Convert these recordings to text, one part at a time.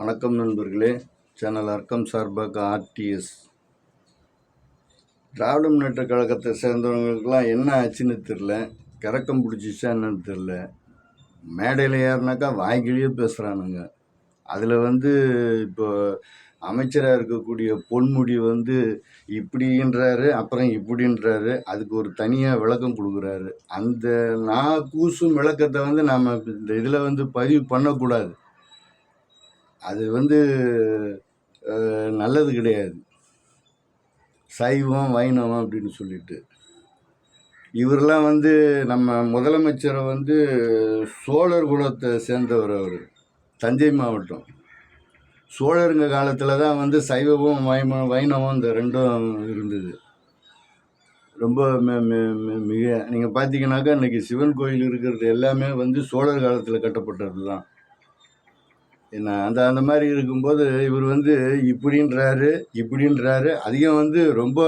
வணக்கம் நண்பர்களே. சேனல் அர்க்கம் சார்பாக ஆர்டிஎஸ். திராவிட முன்னேற்ற கழகத்தை சேர்ந்தவங்களுக்கெல்லாம் என்ன ஆச்சுன்னு தெரில, கிறக்கம் பிடிச்சிச்சா என்னன்னு தெரில. மேடையில் ஏறினாக்கா வாய்க்கிலேயே பேசுகிறானுங்க. அதில் இப்போ அமைச்சராக இருக்கக்கூடிய பொன்முடி இப்படின்றாரு, அப்புறம் இப்படின்றாரு. அதுக்கு ஒரு தனியாக விளக்கம் கொடுக்குறாரு. அந்த கூசும் விளக்கத்தை நம்ம இந்த இதில் பதிவு பண்ணக்கூடாது. அது நல்லது கிடையாது. சைவம் வைணவம் அப்படின்னு சொல்லிட்டு இவரெல்லாம் நம்ம முதலமைச்சரை சோழர் குலத்தை சேர்ந்தவர். அவர் தஞ்சை மாவட்டம். சோழருங்க காலத்தில் தான் சைவமும் வைணவம் இந்த ரெண்டும் இருந்தது. ரொம்ப மிக நீங்கள் பார்த்தீங்கன்னாக்கா இன்றைக்கி சிவன் கோயில் இருக்கிறது எல்லாமே சோழர் காலத்தில் கட்டப்பட்டது தான். என்ன அந்த மாதிரி இருக்கும்போது இவர் இப்படின்றாரு அதிகம் ரொம்ப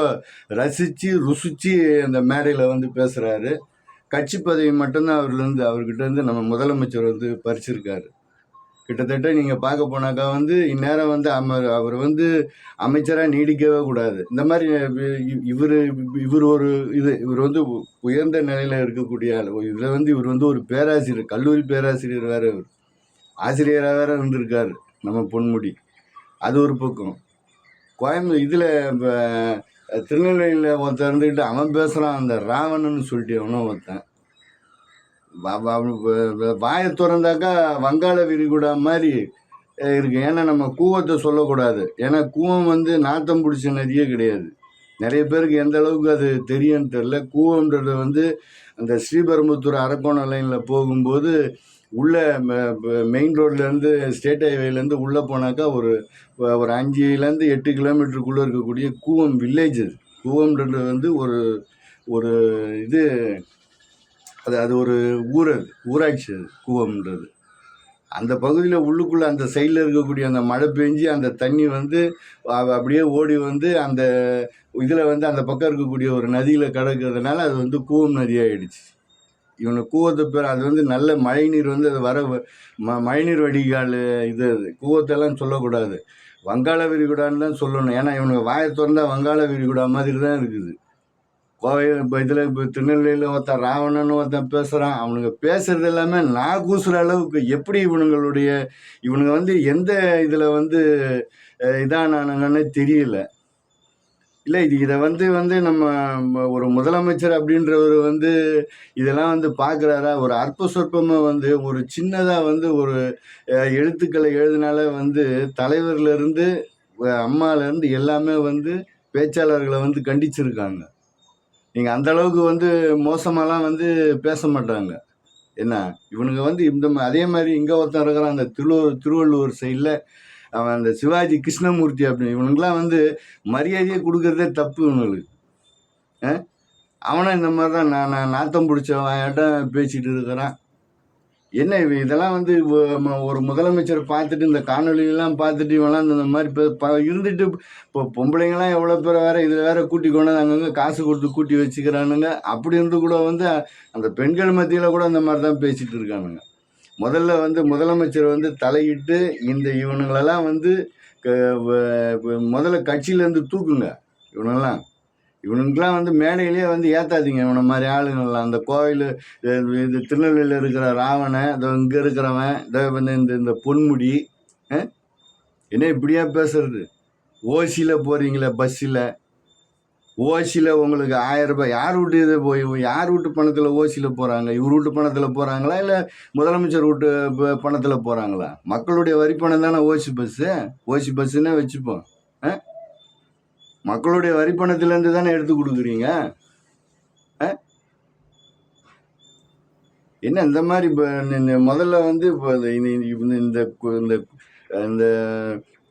ரசித்து ருசித்து அந்த மேடையில் பேசுகிறாரு. கட்சி பதவி மட்டும்தான் அவர்கிட்ட நம்ம முதலமைச்சர் பறிச்சிருக்காரு. கிட்டத்தட்ட நீங்கள் பார்க்க போனாக்கா இந்நேரம் அவர் அமைச்சராக நீடிக்கவே கூடாது. இந்த மாதிரி இவர் ஒரு இவர் உயர்ந்த நிலையில் இருக்கக்கூடிய இதில் இவர் ஒரு பேராசிரியர், கல்லூரி பேராசிரியர் வேறு. இவர் ஆசிரியராக வேறு இருந்திருக்கார் நம்ம பொன்முடி. அது ஒரு பக்கம். இதில் இப்போ திருநெல்வேலியில் ஒருத்தர் இருந்துக்கிட்டு அவன் பேசுகிறான், அந்த ராவணன்னு சொல்லிட்டு அவனும் ஒருத்தன். வாயை திறந்தாக்கா வங்காள விரிகுடா மாதிரி இருக்கு. ஏன்னா நம்ம கூவத்தை சொல்லக்கூடாது. ஏன்னா கூவம் நாத்தம் பிடிச்ச நதியே கிடையாது. நிறைய பேருக்கு எந்த அளவுக்கு அது தெரியும்னு தெரில. கூவம்ன்றது அந்த ஸ்ரீபெரும்புத்தூர் அரக்கோணம் லைனில் போகும்போது உள்ளே மெயின் ரோட்லேருந்து ஸ்டேட் ஹைவேலேருந்து உள்ளே போனாக்கா ஒரு 5 to 8 கிலோமீட்டருக்குள்ளே இருக்கக்கூடிய கூவம் வில்லேஜ். அது கூவம்ன்றது ஒரு ஒரு இது அது ஒரு ஊராட்சி. அது கூவம்ன்றது அந்த பகுதியில் உள்ளுக்குள்ளே அந்த சைடில் இருக்கக்கூடிய அந்த மழை பெஞ்சு அந்த தண்ணி அப்படியே ஓடி அந்த இதில் அந்த பக்கம் இருக்கக்கூடிய ஒரு நதியில் கிடக்கிறதுனால அது கூவம் நதியாகிடுச்சு. இவனை கூவத்தை பேர் அது நல்ல மழைநீர் அது வர மழைநீர் வடிகால். அது கூவத்தெல்லாம் சொல்லக்கூடாது, வங்காள விரிகுடான்னு தான் சொல்லணும். ஏன்னா இவனுக்கு வாயை திறந்தா வங்காள விரிகுடா மாதிரி தான் இருக்குது. கோவை இப்போ திருநெல்வேலியில் ஒருத்தன் ராவணன்னு ஒருத்தன் பேசுகிறான். அவனுங்க பேசுகிறது எல்லாமே நான் கூசுகிற அளவுக்கு. எப்படி இவனுங்க எந்த இதில் இதானானுங்கன்னு தெரியல. இல்லை இதை நம்ம ஒரு முதலமைச்சர் அப்படின்றவர் இதெல்லாம் பார்க்குறாரா? ஒரு அற்ப சொற்பமாக ஒரு சின்னதாக ஒரு எழுத்துக்களை எழுதினால தலைவர்லேருந்து அம்மாலேருந்து எல்லாமே பேச்சாளர்களை கண்டிச்சிருக்காங்க. நீங்கள் அந்தளவுக்கு மோசமாலாம் பேச மாட்டாங்க. என்ன இவனுங்க இந்த அதே மாதிரி இங்கே ஒருத்தன் இருக்கிறான் அந்த திருவள்ளூர் சைடில். அவன் அந்த சிவாஜி கிருஷ்ணமூர்த்தி அப்படின்னு. இவனுங்கெலாம் மரியாதையை கொடுக்கறதே தப்பு இவனுங்களுக்கு. அவனும் இந்த மாதிரி தான் நான் நாத்தம் பிடிச்சவன்ட்ட பேசிகிட்டு இருக்கிறான். என்ன இதெல்லாம் ஒரு முதலமைச்சர் பார்த்துட்டு இந்த காணொலியெல்லாம் பார்த்துட்டு இவெல்லாம் இந்த மாதிரி இருந்துட்டு இப்போ பொம்பளைங்களாம் எவ்வளோ பேர் வேறு இதில் வேறு கூட்டி கொண்டு அங்கங்கே காசு கொடுத்து கூட்டி வச்சுக்கிறானுங்க. அப்படி இருந்து கூட அந்த பெண்கள் மத்தியில் கூட அந்த மாதிரி தான் பேசிகிட்டு இருக்கானுங்க. முதல்ல முதலமைச்சர் தலையிட்டு இவனுங்களெல்லாம் முதல்ல கட்சியிலேருந்து தூக்குங்க. இவனுங்கெல்லாம் மேடையிலேயே ஏற்றாதீங்க. இவனை மாதிரி ஆளுங்கள்லாம் அந்த கோவில் இது திருநெல்வேலியில் இருக்கிற ராவணன், இங்கே இருக்கிறவன் இந்த பொன்முடி என்ன இப்படியா பேசுறது? ஓசியில் போகிறீங்களே, பஸ்ஸில் ஓசியில் உங்களுக்கு 1000 ரூபாய் யார் வீட்டு யார் வீட்டு பணத்தில் ஓசியில் போகிறாங்க? இவர் வீட்டு பணத்தில் போகிறாங்களா இல்லை முதலமைச்சர் வீட்டு பணத்தில் போகிறாங்களா? மக்களுடைய வரி பணம் தானே ஓசி பஸ்ஸுன்னே வச்சுப்போம். மக்களுடைய வரி பணத்திலேருந்து தானே எடுத்து கொடுக்குறீங்க. என்ன இந்த மாதிரி முதல்ல இப்போ இந்த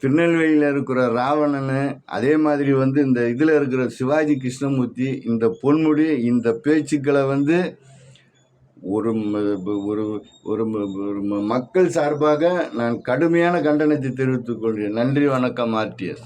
திருநெல்வேலியில் இருக்கிற ராவணன், அதே மாதிரி இந்த இதில் இருக்கிற சிவாஜி கிருஷ்ணமூர்த்தி, இந்த பொன்முடி இந்த பேச்சுக்களை ஒரு ஒரு மக்கள் சார்பாக நான் கடுமையான கண்டனத்தை தெரிவித்துக் கொள்கிறேன். நன்றி, வணக்கம். ஆர்டிஎஸ்.